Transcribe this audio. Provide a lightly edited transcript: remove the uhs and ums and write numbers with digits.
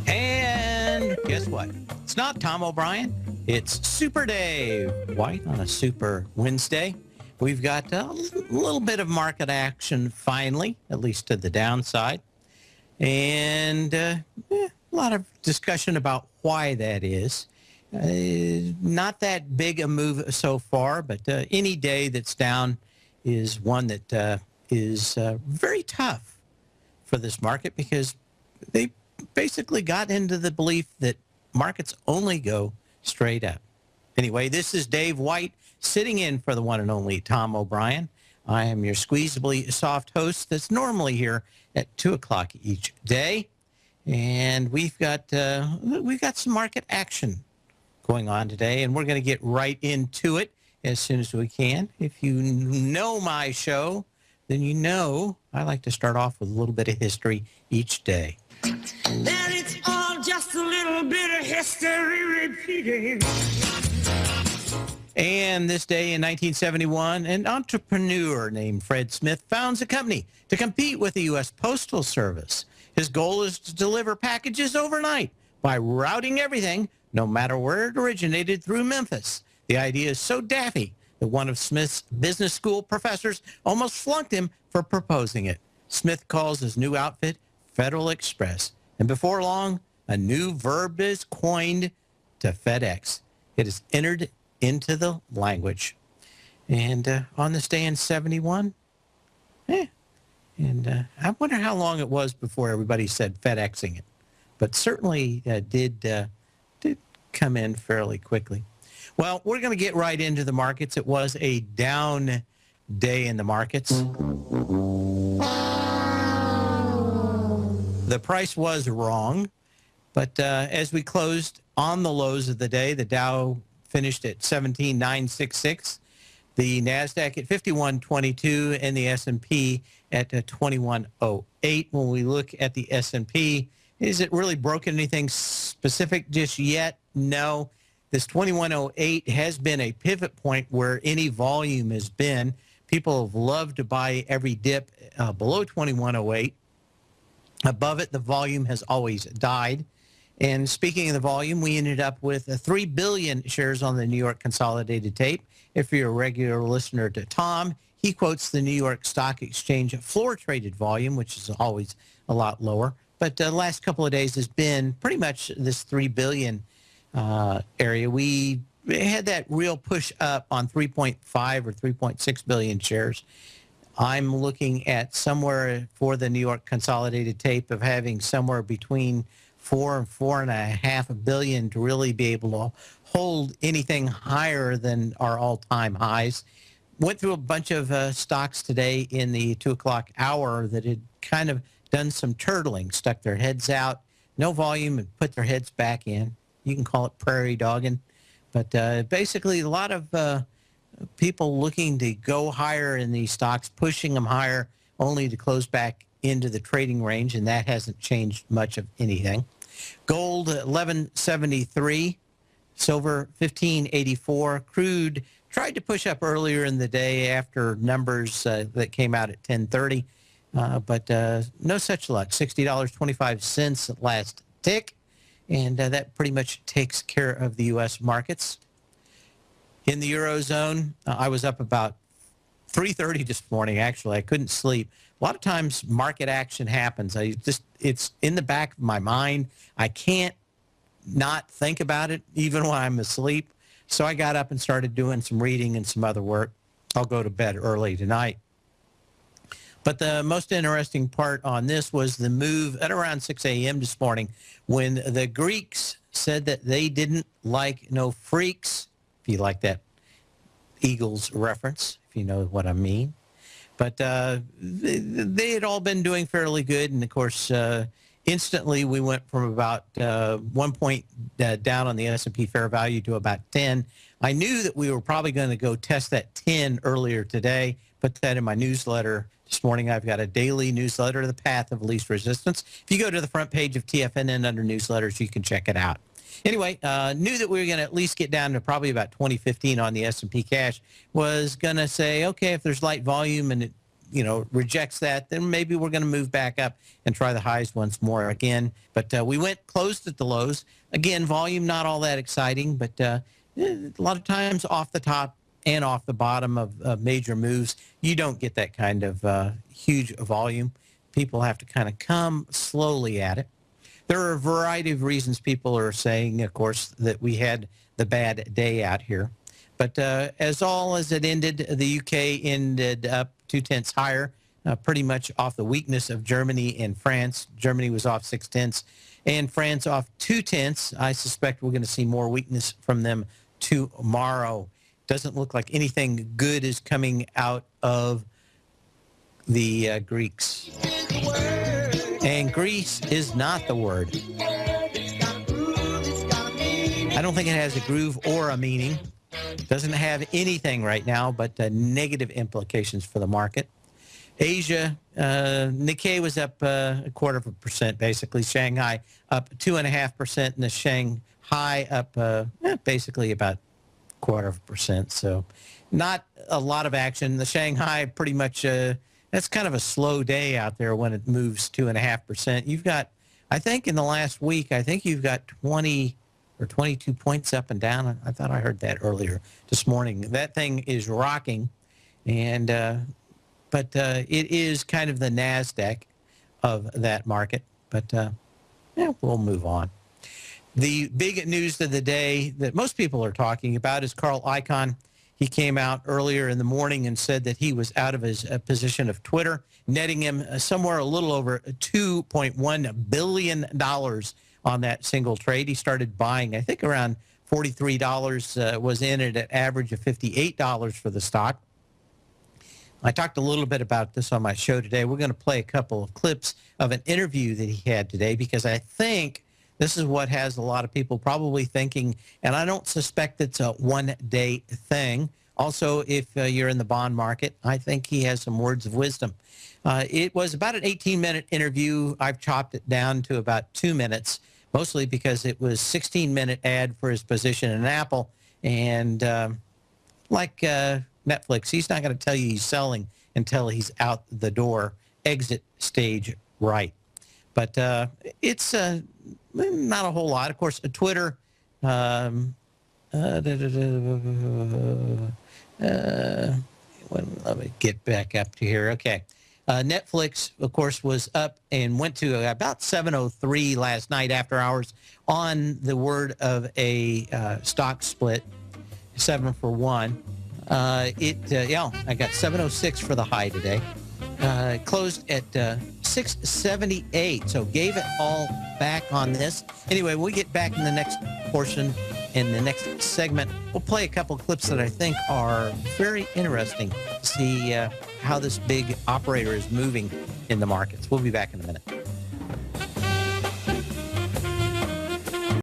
And guess what? It's not Tom O'Brien. It's Super Dave White on a Super Wednesday. We've got a little bit of market action finally, at least to the downside. And a lot of discussion about why that is. Not that big a move so far, but any day that's down is one that is very tough for this market, because they basically got into the belief that markets only go straight up. Anyway, this is Dave White sitting in for the one and only Tom O'Brien. I am your squeezably soft host that's normally here at 2 o'clock each day. And we've got some market action going on today, and we're going to get right into it as soon as we can. If you know my show, then you know I like to start off with a little bit of history each day. And it's all just a little bit of history repeating. And this day in 1971, an entrepreneur named Fred Smith founds a company to compete with the U.S. Postal Service. His goal is to deliver packages overnight by routing everything, no matter where it originated, through Memphis. The idea is so daffy that one of Smith's business school professors almost flunked him for proposing it. Smith calls his new outfit Federal Express, and before long, a new verb is coined to FedEx. It is entered into the language. And on this day in 71, I wonder how long it was before everybody said FedExing it, but certainly did come in fairly quickly. Well, we're going to get right into the markets. It was a down day in the markets. The price was wrong, but as we closed on the lows of the day, the Dow finished at 17,966, the NASDAQ at 5122, and the S&P at 2108. When we look at the S&P, is it really broken anything specific just yet? No. This 2108 has been a pivot point where any volume has been. People have loved to buy every dip below 2108. Above it, the volume has always died. And speaking of the volume, we ended up with 3 billion shares on the New York Consolidated Tape. If you're a regular listener to Tom, he quotes the New York Stock Exchange floor-traded volume, which is always a lot lower. But the last couple of days has been pretty much this 3 billion area. We had that real push up on 3.5 or 3.6 billion shares. I'm looking at somewhere for the New York Consolidated Tape of having somewhere between 4 and 4.5 billion to really be able to hold anything higher than our all-time highs. Went through a bunch of stocks today in the 2 o'clock hour that had kind of done some turtling, stuck their heads out, no volume, and put their heads back in. You can call it prairie dogging. But basically a lot of people looking to go higher in these stocks, pushing them higher only to close back into the trading range, and that hasn't changed much of anything. Gold, 1173. Silver, 1584. Crude tried to push up earlier in the day after numbers that came out at 10:30, but no such luck. $60.25 at last tick, and that pretty much takes care of the U.S. markets. In the Eurozone, I was up about 3:30 this morning, actually. I couldn't sleep. A lot of times market action happens. It's in the back of my mind. I can't not think about it even when I'm asleep. So I got up and started doing some reading and some other work. I'll go to bed early tonight. But the most interesting part on this was the move at around 6 a.m. this morning when the Greeks said that they didn't like no freaks, if you like that Eagles reference, if you know what I mean. But they had all been doing fairly good. And, of course, instantly we went from about 1 point down on the S&P fair value to about 10. I knew that we were probably going to go test that 10 earlier today. Put that in my newsletter this morning. I've got a daily newsletter, The Path of Least Resistance. If you go to the front page of TFNN under newsletters, you can check it out. Anyway, knew that we were going to at least get down to probably about 2015 on the S&P cash. Was going to say, okay, if there's light volume and it rejects that, then maybe we're going to move back up and try the highs once more again. But we closed at the lows. Again, volume not all that exciting, but a lot of times off the top and off the bottom of major moves, you don't get that kind of huge volume. People have to kind of come slowly at it. There are a variety of reasons people are saying, of course, that we had the bad day out here. But as it ended, the UK ended up 0.2 higher, pretty much off the weakness of Germany and France. Germany was off 0.6, and France off 0.2. I suspect we're going to see more weakness from them tomorrow. Doesn't look like anything good is coming out of the Greeks. And Greece is not the word. I don't think it has a groove or a meaning. Doesn't have anything right now but negative implications for the market. Asia, Nikkei was up 0.25%, basically. Shanghai up 2.5%, and the Shanghai up basically about 0.25%. So not a lot of action. The Shanghai pretty much, that's kind of a slow day out there when it moves 2.5%. You've got, I think in the last week, I think you've got 20 or 22 points up and down. I thought I heard that earlier this morning. That thing is rocking, and but it is kind of the NASDAQ of that market. But we'll move on. The big news of the day that most people are talking about is Carl Icahn. He came out earlier in the morning and said that he was out of his position of Twitter, netting him somewhere a little over $2.1 billion on that single trade. He started buying, I think around $43 was in it at an average of $58 for the stock. I talked a little bit about this on my show today. We're going to play a couple of clips of an interview that he had today, because I think this is what has a lot of people probably thinking, and I don't suspect it's a one-day thing. Also, if you're in the bond market, I think he has some words of wisdom. It was about an 18-minute interview. I've chopped it down to about 2 minutes, mostly because it was 16-minute ad for his position in Apple. And like Netflix, he's not going to tell you he's selling until he's out the door, exit stage right. But it's not a whole lot. Of course, Twitter, let me get back up to here. Okay. Netflix, of course, was up and went to about 703 last night after hours on the word of a stock split, 7 for 1. I got 706 for the high today. Closed at 678, so gave it all back on this. Anyway, we'll get back in the next portion, in the next segment. We'll play a couple clips that I think are very interesting to see how this big operator is moving in the markets. We'll be back in a minute.